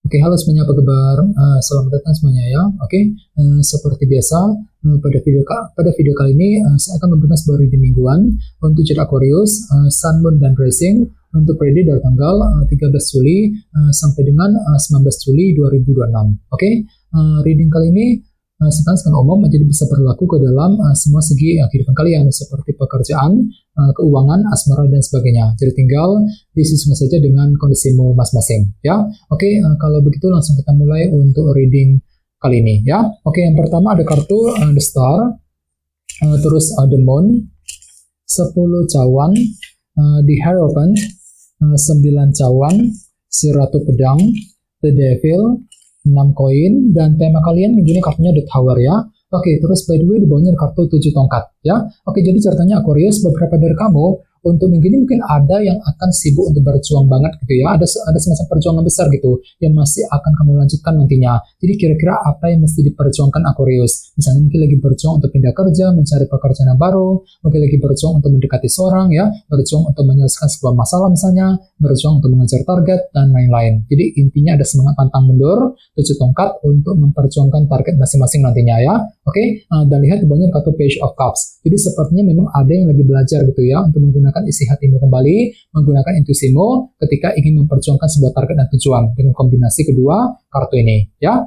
Oke, halo semuanya, apa kabar? Selamat datang semuanya ya. Oke, seperti biasa, pada video kali ini saya akan memberikan sebuah reading mingguan untuk zodiak Aquarius, Sun, Moon, dan Rising untuk periode dari tanggal 13 Juli sampai dengan 19 Juli 2026. Oke, reading kali ini secara umum jadi bisa berlaku ke dalam semua segi kehidupan kalian seperti pekerjaan, keuangan, asmara, dan sebagainya. Jadi tinggal disesuaikan saja dengan kondisimu masing-masing ya. Oke, kalau begitu langsung kita mulai untuk reading kali ini ya. Oke, yang pertama ada kartu The Star, terus The Moon, 10 cawan, The Hierophant, 9 cawan, si Ratu Pedang, The Devil, 6 koin, dan tema kalian minggu ini kartunya The Tower ya. Oke, terus by the way di bawahnya ada kartu 7 tongkat ya. Oke, jadi ceritanya Aquarius, beberapa dari kamu untuk minggu ini mungkin ada yang akan sibuk untuk berjuang banget gitu ya. Ada semacam perjuangan besar gitu yang masih akan kamu lanjutkan nantinya. Jadi kira-kira apa yang mesti diperjuangkan Aquarius? Misalnya mungkin lagi berjuang untuk pindah kerja, mencari pekerjaan yang baru, mungkin lagi berjuang untuk mendekati seorang ya, berjuang untuk menyelesaikan sebuah masalah misalnya, berjuang untuk mengejar target, dan lain-lain. Jadi intinya ada semangat pantang mundur, 7 tongkat untuk memperjuangkan target masing-masing nantinya ya. Oke, dan lihat di bawahnya ada kartu Page of Cups. Jadi sepertinya memang ada yang lagi belajar gitu ya untuk menggunakan isi hatimu kembali, menggunakan intuisimu ketika ingin memperjuangkan sebuah target dan tujuan dengan kombinasi kedua kartu ini ya.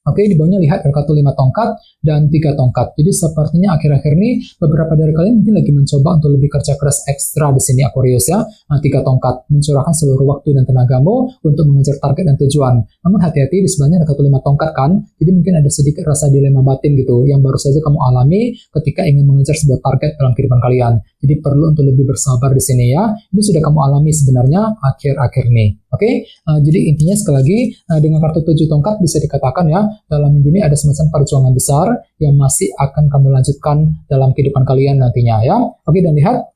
Oke, di bawahnya lihat ada kartu 5 tongkat dan 3 tongkat. Jadi sepertinya akhir-akhir ini beberapa dari kalian mungkin lagi mencoba untuk lebih kerja keras ekstra di sini Aquarius ya. 3 tongkat, mencurahkan seluruh waktu dan tenagamu untuk mengejar target dan tujuan. Namun hati-hati, di sebelahnya ada kartu 5 tongkat kan. Jadi mungkin ada sedikit rasa dilema batin gitu yang baru saja kamu alami ketika ingin mengejar sebuah target dalam kehidupan kalian. Jadi perlu untuk lebih bersabar di sini ya. Ini sudah kamu alami sebenarnya akhir-akhir ini. Oke, jadi intinya sekali lagi dengan kartu 7 tongkat bisa dikatakan ya, dalam minggu ini ada semacam perjuangan besar yang masih akan kamu lanjutkan dalam kehidupan kalian nantinya ya. Oke, dan lihat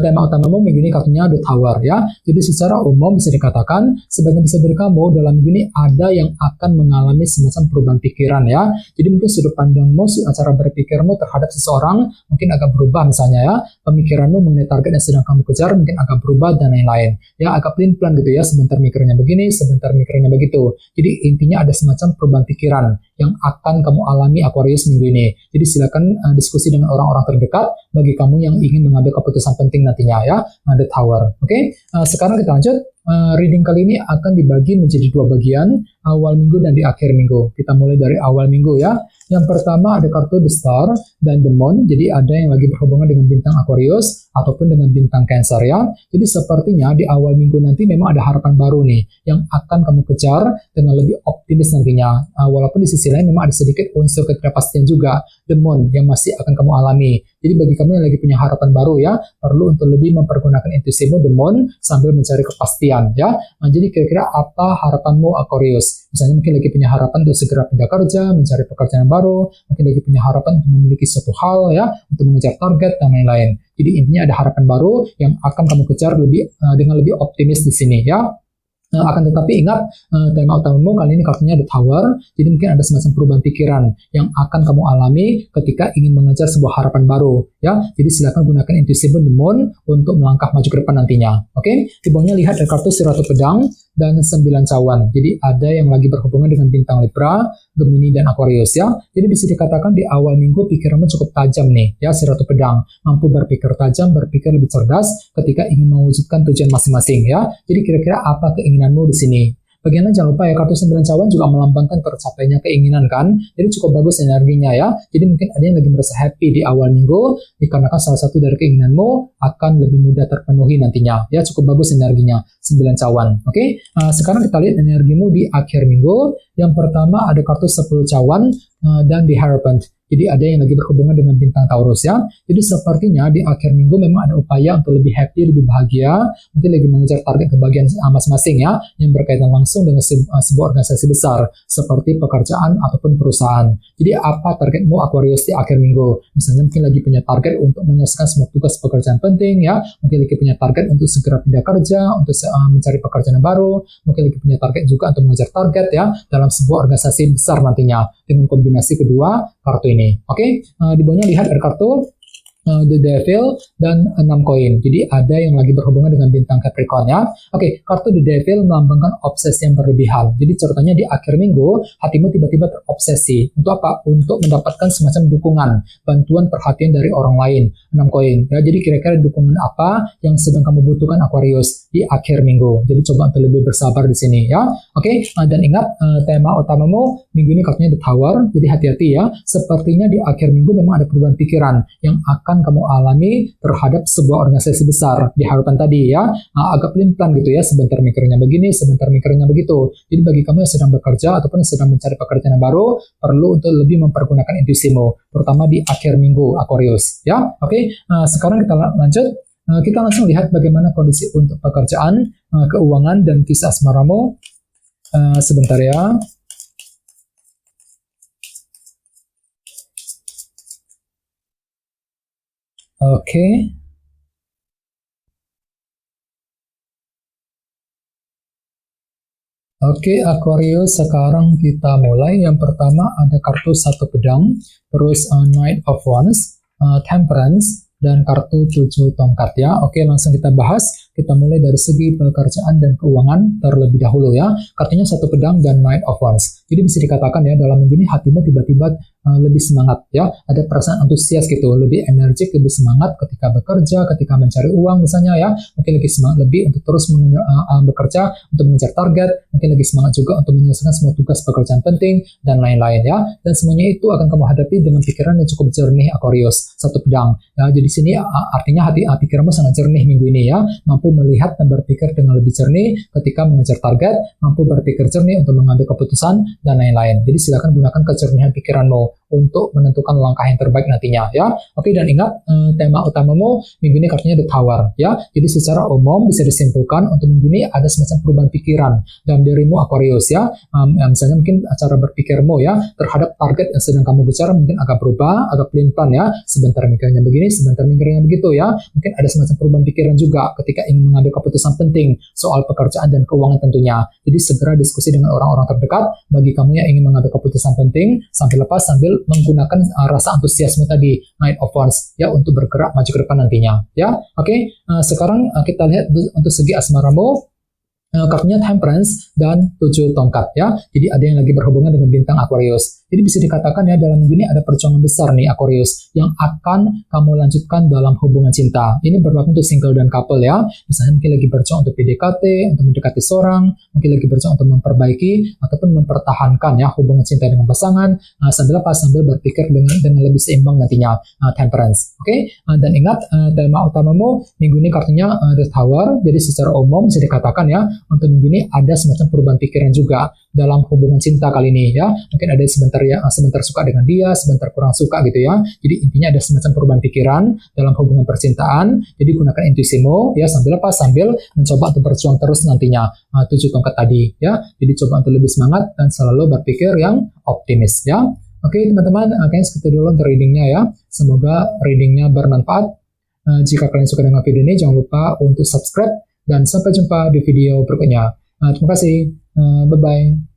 tema utamamu minggu ini kartunya The Tower ya. Jadi secara umum bisa dikatakan sebagian besar dari kamu dalam minggu ini ada yang akan mengalami semacam perubahan pikiran ya. Jadi mungkin sudut pandangmu, cara berpikirmu terhadap seseorang mungkin agak berubah misalnya ya. Pemikiranmu mengenai target yang sedang kamu kejar mungkin agak berubah dan lain-lain. Ya, agak pelin-pelan gitu ya, sebentar mikirnya begini, sebentar mikirnya begitu. Jadi intinya ada semacam perubahan pikiran yang akan kamu alami Aquarius minggu ini. Jadi silakan diskusi dengan orang-orang terdekat bagi kamu yang ingin mengambil keputusan penting nantinya ya, The Tower. Oke, sekarang kita lanjut. Reading kali ini akan dibagi menjadi 2 bagian, awal minggu dan di akhir minggu. Kita mulai dari awal minggu ya. Yang pertama ada kartu The Star dan The Moon. Jadi ada yang lagi berhubungan dengan bintang Aquarius ataupun dengan bintang Cancer ya. Jadi sepertinya di awal minggu nanti memang ada harapan baru nih yang akan kamu kejar dengan lebih optimis nantinya. Walaupun di sisi lain memang ada sedikit unsur ketidakpastian juga, The Moon, yang masih akan kamu alami. Jadi bagi kamu yang lagi punya harapan baru ya, perlu untuk lebih mempergunakan intuisimu The Moon sambil mencari kepastian ya. Jadi kira-kira apa harapanmu Aquarius? Misalnya mungkin lagi punya harapan untuk segera pindah kerja, mencari pekerjaan baru, mungkin lagi punya harapan untuk memiliki suatu hal ya, untuk mengejar target dan lain-lain. Jadi intinya ada harapan baru yang akan kamu kejar dengan lebih optimis di sini ya. Akan tetapi ingat, tema utamamu kali ini kartunya The Tower. Jadi mungkin ada semacam perubahan pikiran yang akan kamu alami ketika ingin mengejar sebuah harapan baru ya. Jadi silakan gunakan intuisimu The Moon untuk melangkah maju ke depan nantinya. Oke, di bawahnya lihat ada kartu si Ratu Pedang dan 9 cawan. Jadi ada yang lagi berhubungan dengan bintang Libra, Gemini, dan Aquarius ya. Jadi bisa dikatakan di awal minggu pikiranmu cukup tajam nih ya, si Ratu Pedang. Mampu berpikir tajam, berpikir lebih cerdas ketika ingin mewujudkan tujuan masing-masing ya. Jadi kira-kira apa keinginanmu di sini? Bagian lain jangan lupa ya, kartu 9 cawan juga melambangkan tercapainya keinginan kan. Jadi cukup bagus energinya ya. Jadi mungkin ada yang lagi merasa happy di awal minggu dikarenakan salah satu dari keinginanmu akan lebih mudah terpenuhi nantinya. Ya, cukup bagus energinya 9 cawan. Oke, sekarang kita lihat energimu di akhir minggu. Yang pertama ada kartu 10 cawan dan The Hierophant. Jadi ada yang lagi berhubungan dengan bintang Taurus ya. Jadi sepertinya di akhir minggu memang ada upaya untuk lebih happy, lebih bahagia. Mungkin lagi mengejar target kebahagiaan masing-masing ya, yang berkaitan langsung dengan sebuah organisasi besar seperti pekerjaan ataupun perusahaan. Jadi apa targetmu Aquarius di akhir minggu? Misalnya mungkin lagi punya target untuk menyelesaikan semua tugas pekerjaan penting ya. Mungkin lagi punya target untuk segera pindah kerja, untuk mencari pekerjaan yang baru. Mungkin lagi punya target juga untuk mengejar target ya dalam sebuah organisasi besar nantinya dengan kombinasi kedua kartu ini. Oke, di bawahnya lihat ada kartu The Devil, dan 6 koin. Jadi ada yang lagi berhubungan dengan bintang Capricorn ya. Oke, kartu The Devil melambangkan obsesi yang berlebihan. Jadi ceritanya di akhir minggu, hatimu tiba-tiba terobsesi. Untuk apa? Untuk mendapatkan semacam dukungan, bantuan, perhatian dari orang lain. 6 koin. Ya, jadi kira-kira dukungan apa yang sedang kamu butuhkan Aquarius di akhir minggu. Jadi coba untuk lebih bersabar di sini ya. Oke, dan ingat tema utamamu minggu ini kartunya The Tower. Jadi hati-hati ya. Sepertinya di akhir minggu memang ada perubahan pikiran yang akan kamu alami terhadap sebuah organisasi besar di harapan tadi ya. Agak pelin-pelan gitu ya, sebentar mikirnya begini, sebentar mikirnya begitu. Jadi bagi kamu yang sedang bekerja ataupun yang sedang mencari pekerjaan yang baru, perlu untuk lebih mempergunakan intuisimu, terutama di akhir minggu Aquarius ya. Oke, sekarang kita lanjut. Kita langsung lihat bagaimana kondisi untuk pekerjaan, keuangan, dan kisah asmaramu. Sebentar ya. Oke. Oke, Aquarius, sekarang kita mulai. Yang pertama ada kartu 1 pedang, terus Knight of Wands, Temperance, dan kartu 7 tongkat ya. Oke, langsung kita bahas. Kita mulai dari segi pekerjaan dan keuangan terlebih dahulu ya. Kartunya 1 pedang dan Knight of Wands. Jadi bisa dikatakan ya, dalam minggu ini hatimu tiba-tiba lebih semangat ya. Ada perasaan antusias gitu, lebih energik, lebih semangat ketika bekerja, ketika mencari uang misalnya ya. Mungkin lebih semangat lebih untuk terus bekerja, untuk mengejar target. Mungkin lebih semangat juga untuk menyelesaikan semua tugas pekerjaan penting dan lain-lain ya. Dan semuanya itu akan kamu hadapi dengan pikiran yang cukup jernih Aquarius. 1 pedang ya. Jadi sini artinya pikiranmu sangat jernih minggu ini ya. Mampu melihat dan berpikir dengan lebih jernih ketika mengejar target, mampu berpikir jernih untuk mengambil keputusan dan lain-lain. Jadi silakan gunakan kejernihan pikiranmu untuk menentukan langkah yang terbaik nantinya ya. Oke, dan ingat tema utamamu minggu ini kartunya The Tower ya. Jadi secara umum bisa disimpulkan untuk minggu ini ada semacam perubahan pikiran dalam dirimu Aquarius ya. Misalnya mungkin cara berpikirmu ya terhadap target yang sedang kamu bicara mungkin agak berubah, agak pelin-pelan ya. Sebentar mikirnya begini, sebentar mikirnya begitu ya. Mungkin ada semacam perubahan pikiran juga ketika ingin mengambil keputusan penting soal pekerjaan dan keuangan tentunya. Jadi segera diskusi dengan orang-orang terdekat bagi kamu yang ingin mengambil keputusan penting sambil menggunakan rasa antusiasme tadi Knight of Wands ya untuk bergerak maju ke depan nantinya ya. Oke, sekarang kita lihat untuk segi asmaramu. Kartunya Temperance dan 7 tongkat ya. Jadi ada yang lagi berhubungan dengan bintang Aquarius. Jadi bisa dikatakan ya dalam minggu ini ada perjuangan besar nih Aquarius yang akan kamu lanjutkan dalam hubungan cinta. Ini berlaku untuk single dan couple ya. Misalnya mungkin lagi berjuang untuk PDKT, untuk mendekati seorang, mungkin lagi berjuang untuk memperbaiki ataupun mempertahankan ya hubungan cinta dengan pasangan sambil berpikir dengan lebih seimbang nantinya. Temperance. Oke? Dan ingat tema utamamu minggu ini kartunya The Tower. Jadi secara umum bisa dikatakan ya untuk minggu ini ada semacam perubahan pikiran juga dalam hubungan cinta kali ini ya. Mungkin ada sebentar suka dengan dia, sebentar kurang suka gitu ya. Jadi intinya ada semacam perubahan pikiran dalam hubungan percintaan. Jadi gunakan intuisimu ya sambil mencoba untuk berjuang terus nantinya 7 tongkat tadi ya. Jadi coba untuk lebih semangat dan selalu berpikir yang optimis ya. Oke teman-teman, kayaknya segitu dulu untuk readingnya ya. Semoga readingnya bermanfaat. Jika kalian suka dengan video ini jangan lupa untuk subscribe dan sampai jumpa di video berikutnya. Terima kasih. Bye-bye.